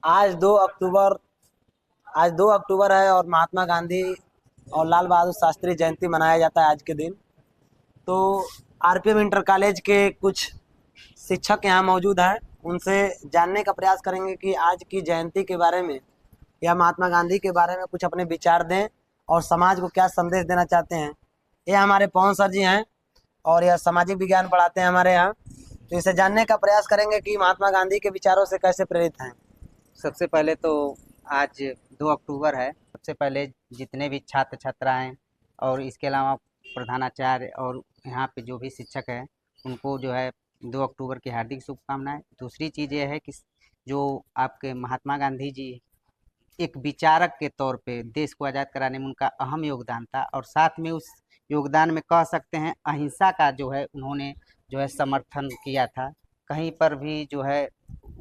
आज 2 अक्टूबर आज 2 अक्टूबर है और महात्मा गांधी और लाल बहादुर शास्त्री जयंती मनाया जाता है आज के दिन। तो आरपीएम इंटर कॉलेज के कुछ शिक्षक यहाँ मौजूद हैं। उनसे जानने का प्रयास करेंगे कि आज की जयंती के बारे में या महात्मा गांधी के बारे में कुछ अपने विचार दें और समाज को क्या संदेश देना चाहते हैं। ये हमारे पवन सर जी हैं और यह सामाजिक विज्ञान पढ़ाते हैं हमारे यहाँ। तो इसे जानने का प्रयास करेंगे कि महात्मा गांधी के विचारों से कैसे प्रेरित हैं। सबसे पहले तो आज 2 अक्टूबर है। सबसे पहले जितने भी छात्र छात्राएं और इसके अलावा प्रधानाचार्य और यहाँ पे जो भी शिक्षक हैं उनको जो है 2 अक्टूबर की हार्दिक शुभकामनाएं। दूसरी चीज़ ये है कि जो आपके महात्मा गांधी जी एक विचारक के तौर पे देश को आज़ाद कराने में उनका अहम योगदान था और साथ में उस योगदान में कह सकते हैं अहिंसा का जो है उन्होंने जो है समर्थन किया था। कहीं पर भी जो है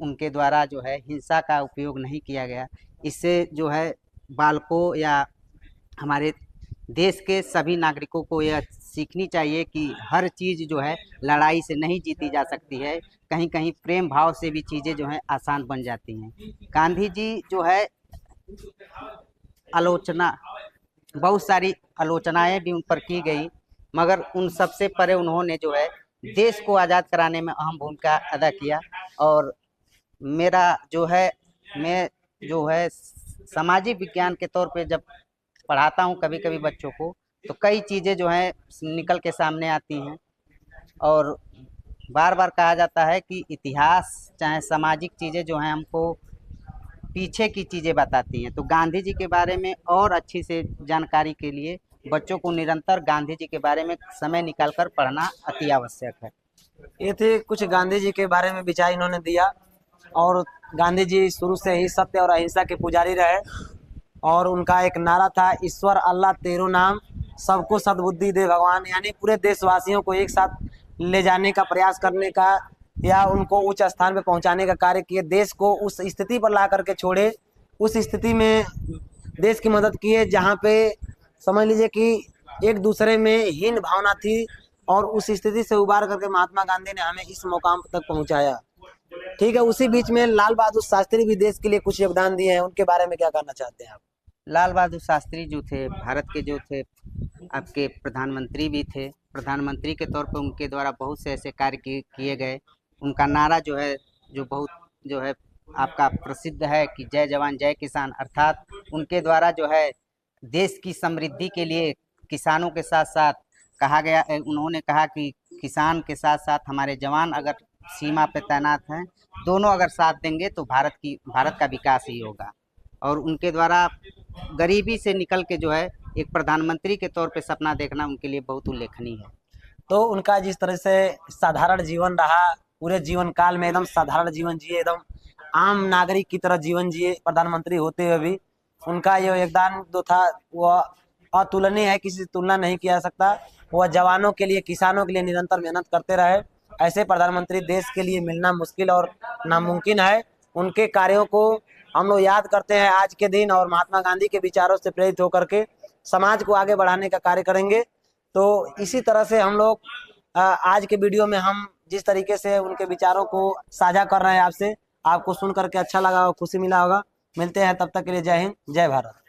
उनके द्वारा जो है हिंसा का उपयोग नहीं किया गया। इससे जो है बालकों या हमारे देश के सभी नागरिकों को यह सीखनी चाहिए कि हर चीज़ जो है लड़ाई से नहीं जीती जा सकती है। कहीं कहीं प्रेम भाव से भी चीज़ें जो हैं आसान बन जाती हैं। गांधी जी जो है आलोचना बहुत सारी आलोचनाएं भी उन पर की गई, मगर उन सबसे परे उन्होंने जो है देश को आज़ाद कराने में अहम भूमिका अदा किया। और मेरा जो है मैं जो है सामाजिक विज्ञान के तौर पे जब पढ़ाता हूँ कभी कभी बच्चों को, तो कई चीज़ें जो हैं निकल के सामने आती हैं। और बार बार कहा जाता है कि इतिहास चाहे सामाजिक चीज़ें जो हैं हमको पीछे की चीज़ें बताती हैं। तो गांधी जी के बारे में और अच्छी से जानकारी के लिए बच्चों को निरंतर गांधी जी के बारे में समय निकाल कर पढ़ना अति आवश्यक है। ये थे कुछ गांधी जी के बारे में विचार इन्होंने दिया। और गांधी जी शुरू से ही सत्य और अहिंसा के पुजारी रहे और उनका एक नारा था, ईश्वर अल्लाह तेरो नाम, सबको सद्बुद्धि दे भगवान। यानी पूरे देशवासियों को एक साथ ले जाने का प्रयास करने का या उनको उच्च स्थान पे पहुंचाने का कार्य किए। देश को उस स्थिति पर ला करके छोड़े, उस स्थिति में देश की मदद किए जहाँ पे समझ लीजिए कि एक दूसरे में हीन भावना थी। और उस स्थिति से उबार करके महात्मा गांधी ने हमें इस मुकाम तक पहुंचाया। ठीक है, उसी बीच में लाल बहादुर शास्त्री भी देश के लिए कुछ योगदान दिए हैं। उनके बारे में क्या कहना चाहते हैं आप। लाल बहादुर शास्त्री जो थे भारत के जो थे आपके प्रधानमंत्री भी थे। प्रधानमंत्री के तौर पर उनके द्वारा बहुत से ऐसे कार्य किए गए। उनका नारा जो है जो बहुत जो है आपका प्रसिद्ध है कि जय जवान जय किसान, अर्थात उनके द्वारा जो है देश की समृद्धि के लिए किसानों के साथ साथ कहा गया, उन्होंने कहा कि किसान के साथ साथ हमारे जवान अगर सीमा पे तैनात हैं, दोनों अगर साथ देंगे तो भारत का विकास ही होगा। और उनके द्वारा गरीबी से निकल के जो है एक प्रधानमंत्री के तौर पे सपना देखना उनके लिए बहुत उल्लेखनीय है। तो उनका जिस तरह से साधारण जीवन रहा, पूरे जीवन काल में एकदम साधारण जीवन जिए, एकदम आम नागरिक की तरह जीवन जिए प्रधानमंत्री होते हुए भी। उनका ये योगदान जो था वह अतुलनीय है, किसी से तुलना नहीं किया जा सकता। वह जवानों के लिए, किसानों के लिए निरंतर मेहनत करते रहे। ऐसे प्रधानमंत्री देश के लिए मिलना मुश्किल और नामुमकिन है। उनके कार्यों को हम लोग याद करते हैं आज के दिन और महात्मा गांधी के विचारों से प्रेरित होकर के समाज को आगे बढ़ाने का कार्य करेंगे। तो इसी तरह से हम लोग आज के वीडियो में हम जिस तरीके से उनके विचारों को साझा कर रहे हैं आपसे, आपको सुन करके अच्छा लगा और खुशी मिला होगा। मिलते हैं, तब तक के लिए जय हिंद, जय भारत।